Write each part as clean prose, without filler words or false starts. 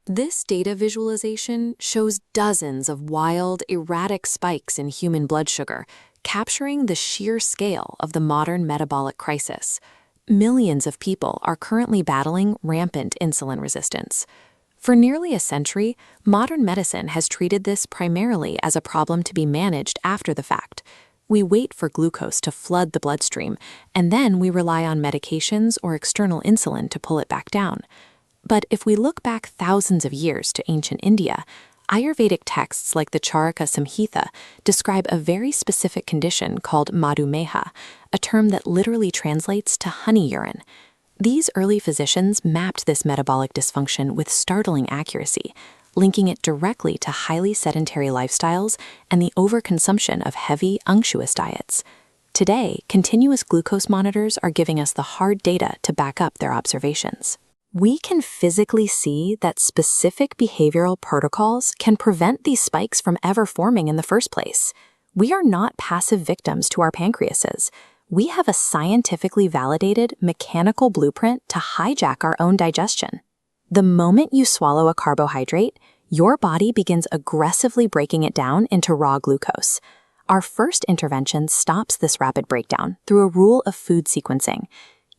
This data visualization shows dozens of wild, erratic spikes in human blood sugar, capturing the sheer scale of the modern metabolic crisis. Millions of people are currently battling rampant insulin resistance. For nearly a century, modern medicine has treated this primarily as a problem to be managed after the fact. We wait for glucose to flood the bloodstream, and then we rely on medications or external insulin to pull it back down. But if we look back thousands of years to ancient India, Ayurvedic texts like the Charaka Samhita describe a very specific condition called madhumeha, a term that literally translates to honey urine. These early physicians mapped this metabolic dysfunction with startling accuracy, linking it directly to highly sedentary lifestyles and the overconsumption of heavy, unctuous diets. Today, continuous glucose monitors are giving us the hard data to back up their observations. We can physically see that specific behavioral protocols can prevent these spikes from ever forming in the first place. We are not passive victims to our pancreases. We have a scientifically validated mechanical blueprint to hijack our own digestion. The moment you swallow a carbohydrate, your body begins aggressively breaking it down into raw glucose. Our first intervention stops this rapid breakdown through a rule of food sequencing.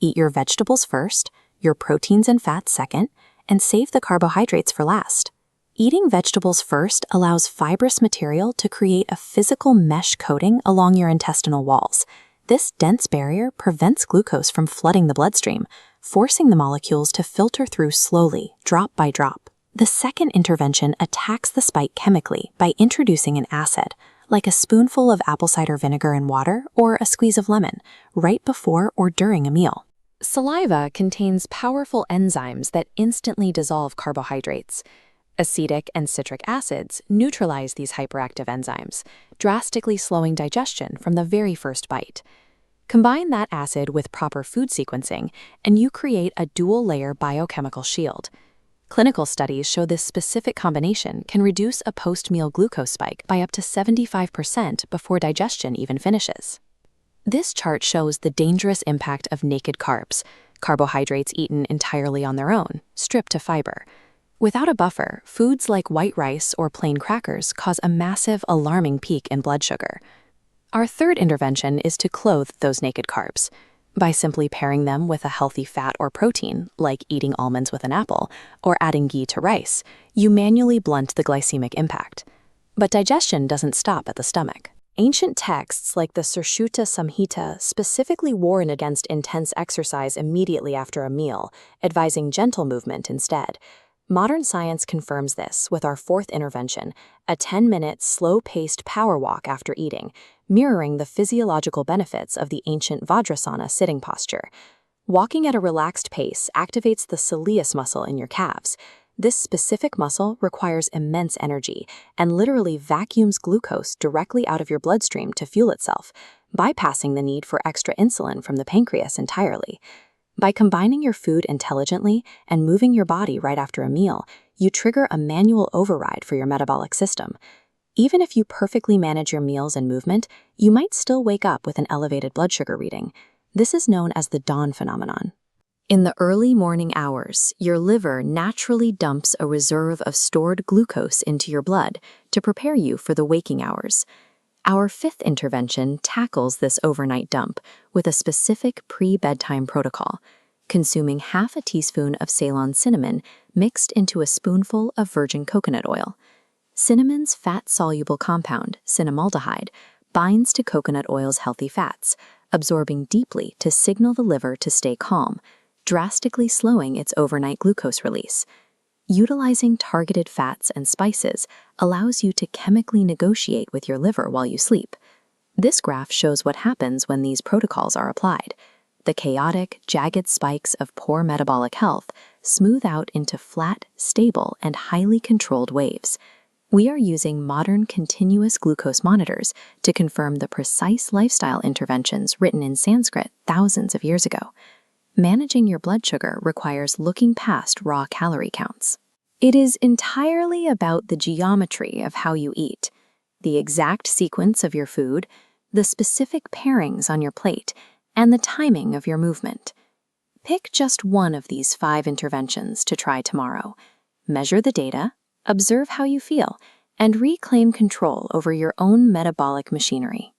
Eat your vegetables first, your proteins and fats second, and save the carbohydrates for last. Eating vegetables first allows fibrous material to create a physical mesh coating along your intestinal walls. This dense barrier prevents glucose from flooding the bloodstream, forcing the molecules to filter through slowly, drop by drop. The second intervention attacks the spike chemically by introducing an acid, like a spoonful of apple cider vinegar in water or a squeeze of lemon, right before or during a meal. Saliva contains powerful enzymes that instantly dissolve carbohydrates. Acetic and citric acids neutralize these hyperactive enzymes, drastically slowing digestion from the very first bite. Combine that acid with proper food sequencing, and you create a dual-layer biochemical shield. Clinical studies show this specific combination can reduce a post-meal glucose spike by up to 75% before digestion even finishes. This chart shows the dangerous impact of naked carbs, carbohydrates eaten entirely on their own, stripped of fiber. Without a buffer, foods like white rice or plain crackers cause a massive, alarming peak in blood sugar. Our third intervention is to clothe those naked carbs. By simply pairing them with a healthy fat or protein, like eating almonds with an apple, or adding ghee to rice, you manually blunt the glycemic impact. But digestion doesn't stop at the stomach. Ancient texts like the Sushruta Samhita specifically warn against intense exercise immediately after a meal, advising gentle movement instead. Modern science confirms this with our fourth intervention, a 10-minute, slow-paced power walk after eating, mirroring the physiological benefits of the ancient Vajrasana sitting posture. Walking at a relaxed pace activates the soleus muscle in your calves. This specific muscle requires immense energy and literally vacuums glucose directly out of your bloodstream to fuel itself, bypassing the need for extra insulin from the pancreas entirely. By combining your food intelligently and moving your body right after a meal, you trigger a manual override for your metabolic system. Even if you perfectly manage your meals and movement, you might still wake up with an elevated blood sugar reading. This is known as the dawn phenomenon. In the early morning hours, your liver naturally dumps a reserve of stored glucose into your blood to prepare you for the waking hours. Our fifth intervention tackles this overnight dump with a specific pre-bedtime protocol, consuming half a teaspoon of Ceylon cinnamon mixed into a spoonful of virgin coconut oil. Cinnamon's fat-soluble compound, cinnamaldehyde, binds to coconut oil's healthy fats, absorbing deeply to signal the liver to stay calm, drastically slowing its overnight glucose release. Utilizing targeted fats and spices allows you to chemically negotiate with your liver while you sleep. This graph shows what happens when these protocols are applied. The chaotic, jagged spikes of poor metabolic health smooth out into flat, stable, and highly controlled waves. We are using modern continuous glucose monitors to confirm the precise lifestyle interventions written in Sanskrit thousands of years ago. Managing your blood sugar requires looking past raw calorie counts. It is entirely about the geometry of how you eat, the exact sequence of your food, the specific pairings on your plate, and the timing of your movement. Pick just one of these 5 interventions to try tomorrow. Measure the data, observe how you feel, and reclaim control over your own metabolic machinery.